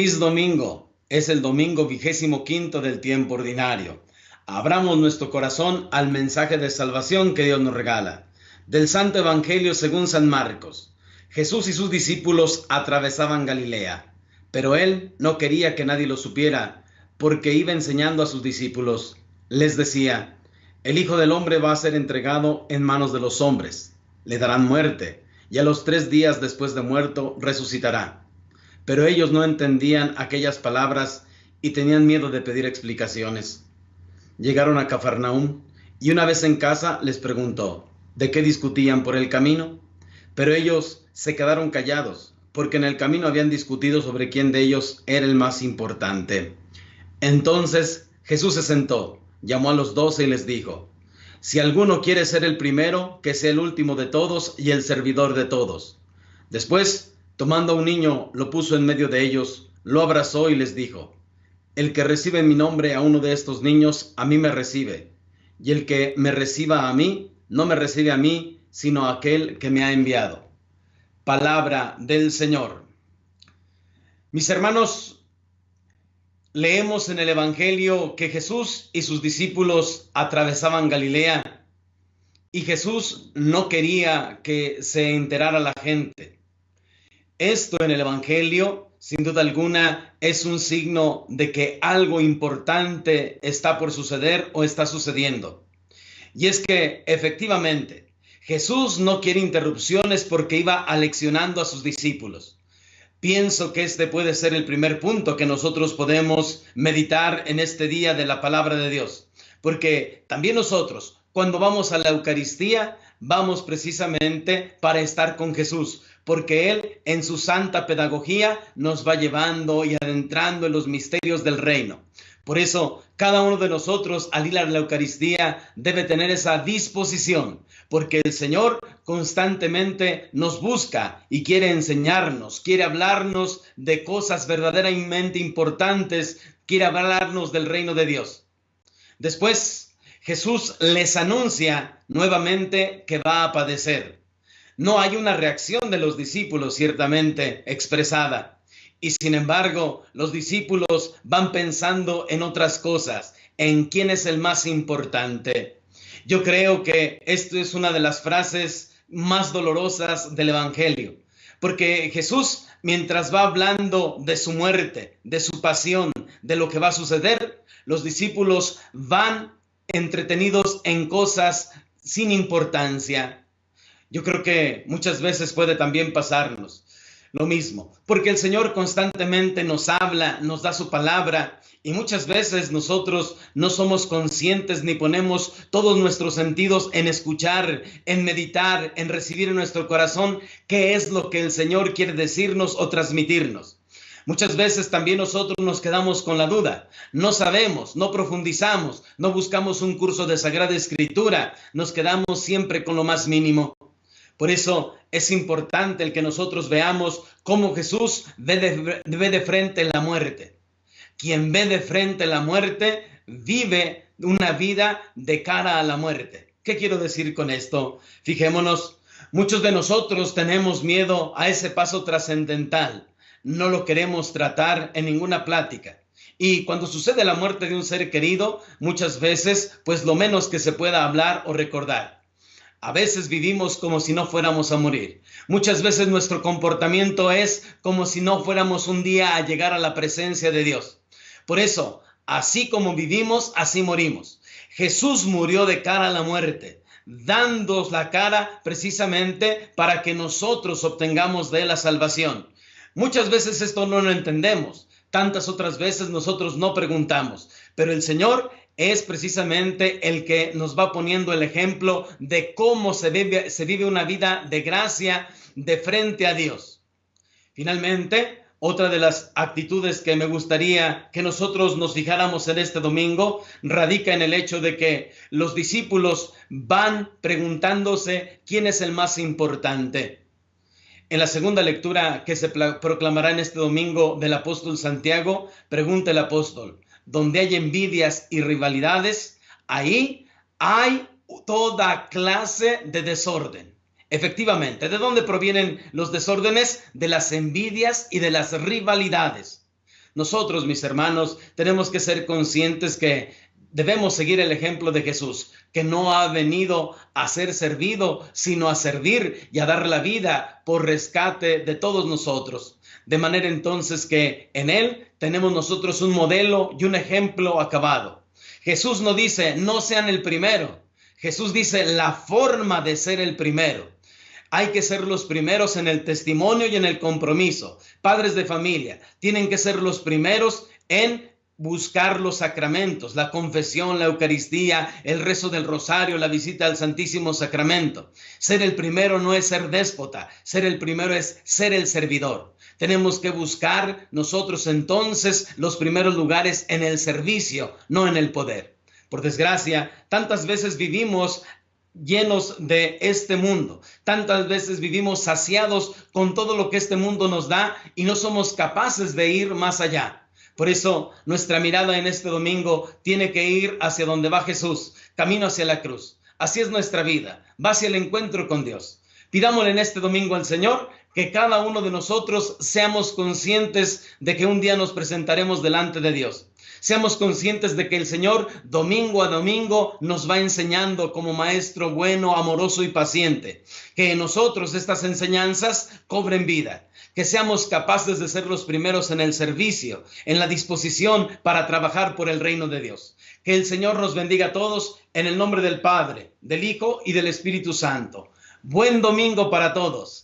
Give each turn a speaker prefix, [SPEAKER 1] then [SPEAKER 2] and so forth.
[SPEAKER 1] Feliz domingo. Es el domingo 25 del tiempo ordinario. Abramos nuestro corazón al mensaje de salvación que Dios nos regala. Del Santo Evangelio según San Marcos. Jesús y sus discípulos atravesaban Galilea, pero él no quería que nadie lo supiera, porque iba enseñando a sus discípulos. Les decía: el Hijo del Hombre va a ser entregado en manos de los hombres. Le darán muerte, y a los 3 días después de muerto resucitará. Pero ellos no entendían aquellas palabras y tenían miedo de pedir explicaciones. Llegaron a Cafarnaúm y una vez en casa les preguntó de qué discutían por el camino. Pero ellos se quedaron callados, porque en el camino habían discutido sobre quién de ellos era el más importante. Entonces Jesús se sentó, llamó a los 12 y les dijo: si alguno quiere ser el primero, que sea el último de todos y el servidor de todos. Después, tomando a un niño, lo puso en medio de ellos, lo abrazó y les dijo: el que recibe en mi nombre a uno de estos niños, a mí me recibe. Y el que me reciba a mí, no me recibe a mí, sino a aquel que me ha enviado. Palabra del Señor. Mis hermanos, leemos en el Evangelio que Jesús y sus discípulos atravesaban Galilea y Jesús no quería que se enterara la gente. Esto en el Evangelio, sin duda alguna, es un signo de que algo importante está por suceder o está sucediendo. Y es que, efectivamente, Jesús no quiere interrupciones porque iba aleccionando a sus discípulos. Pienso que este puede ser el primer punto que nosotros podemos meditar en este día de la palabra de Dios. Porque también nosotros, cuando vamos a la Eucaristía, vamos precisamente para estar con Jesús, porque Él en su santa pedagogía nos va llevando y adentrando en los misterios del reino. Por eso, cada uno de nosotros al ir a la Eucaristía debe tener esa disposición, porque el Señor constantemente nos busca y quiere enseñarnos, quiere hablarnos de cosas verdaderamente importantes, quiere hablarnos del reino de Dios. Después, Jesús les anuncia nuevamente que va a padecer. No hay una reacción de los discípulos ciertamente expresada. Y sin embargo, los discípulos van pensando en otras cosas, en quién es el más importante. Yo creo que esto es una de las frases más dolorosas del Evangelio. Porque Jesús, mientras va hablando de su muerte, de su pasión, de lo que va a suceder, los discípulos van entretenidos en cosas sin importancia. Yo creo que muchas veces puede también pasarnos lo mismo, porque el Señor constantemente nos habla, nos da su palabra, y muchas veces nosotros no somos conscientes ni ponemos todos nuestros sentidos en escuchar, en meditar, en recibir en nuestro corazón qué es lo que el Señor quiere decirnos o transmitirnos. Muchas veces también nosotros nos quedamos con la duda, no sabemos, no profundizamos, no buscamos un curso de Sagrada Escritura, nos quedamos siempre con lo más mínimo. Por eso es importante el que nosotros veamos cómo Jesús ve de frente la muerte. Quien ve de frente la muerte vive una vida de cara a la muerte. ¿Qué quiero decir con esto? Fijémonos, muchos de nosotros tenemos miedo a ese paso trascendental. No lo queremos tratar en ninguna plática. Y cuando sucede la muerte de un ser querido, muchas veces, pues lo menos que se pueda hablar o recordar. A veces vivimos como si no fuéramos a morir. Muchas veces nuestro comportamiento es como si no fuéramos un día a llegar a la presencia de Dios. Por eso, así como vivimos, así morimos. Jesús murió de cara a la muerte, dándonos la cara precisamente para que nosotros obtengamos de él la salvación. Muchas veces esto no lo entendemos. Tantas otras veces nosotros no preguntamos. Pero el Señor es precisamente el que nos va poniendo el ejemplo de cómo se vive una vida de gracia de frente a Dios. Finalmente, otra de las actitudes que me gustaría que nosotros nos fijáramos en este domingo radica en el hecho de que los discípulos van preguntándose quién es el más importante. En la segunda lectura que se proclamará en este domingo del apóstol Santiago, pregunta el apóstol: donde hay envidias y rivalidades, ahí hay toda clase de desorden. Efectivamente, ¿de dónde provienen los desórdenes? De las envidias y de las rivalidades. Nosotros, mis hermanos, tenemos que ser conscientes que debemos seguir el ejemplo de Jesús, que no ha venido a ser servido, sino a servir y a dar la vida por rescate de todos nosotros. De manera entonces que en Él tenemos nosotros un modelo y un ejemplo acabado. Jesús no dice, no sean el primero. Jesús dice, la forma de ser el primero. Hay que ser los primeros en el testimonio y en el compromiso. Padres de familia tienen que ser los primeros en buscar los sacramentos, la confesión, la Eucaristía, el rezo del rosario, la visita al Santísimo Sacramento. Ser el primero no es ser déspota, ser el primero es ser el servidor. Tenemos que buscar nosotros entonces los primeros lugares en el servicio, no en el poder. Por desgracia, tantas veces vivimos llenos de este mundo. Tantas veces vivimos saciados con todo lo que este mundo nos da y no somos capaces de ir más allá. Por eso nuestra mirada en este domingo tiene que ir hacia donde va Jesús, camino hacia la cruz. Así es nuestra vida, va hacia el encuentro con Dios. Pidámosle en este domingo al Señor que cada uno de nosotros seamos conscientes de que un día nos presentaremos delante de Dios. Seamos conscientes de que el Señor domingo a domingo nos va enseñando como maestro bueno, amoroso y paciente. Que en nosotros estas enseñanzas cobren vida. Que seamos capaces de ser los primeros en el servicio, en la disposición para trabajar por el reino de Dios. Que el Señor nos bendiga a todos en el nombre del Padre, del Hijo y del Espíritu Santo. Buen domingo para todos.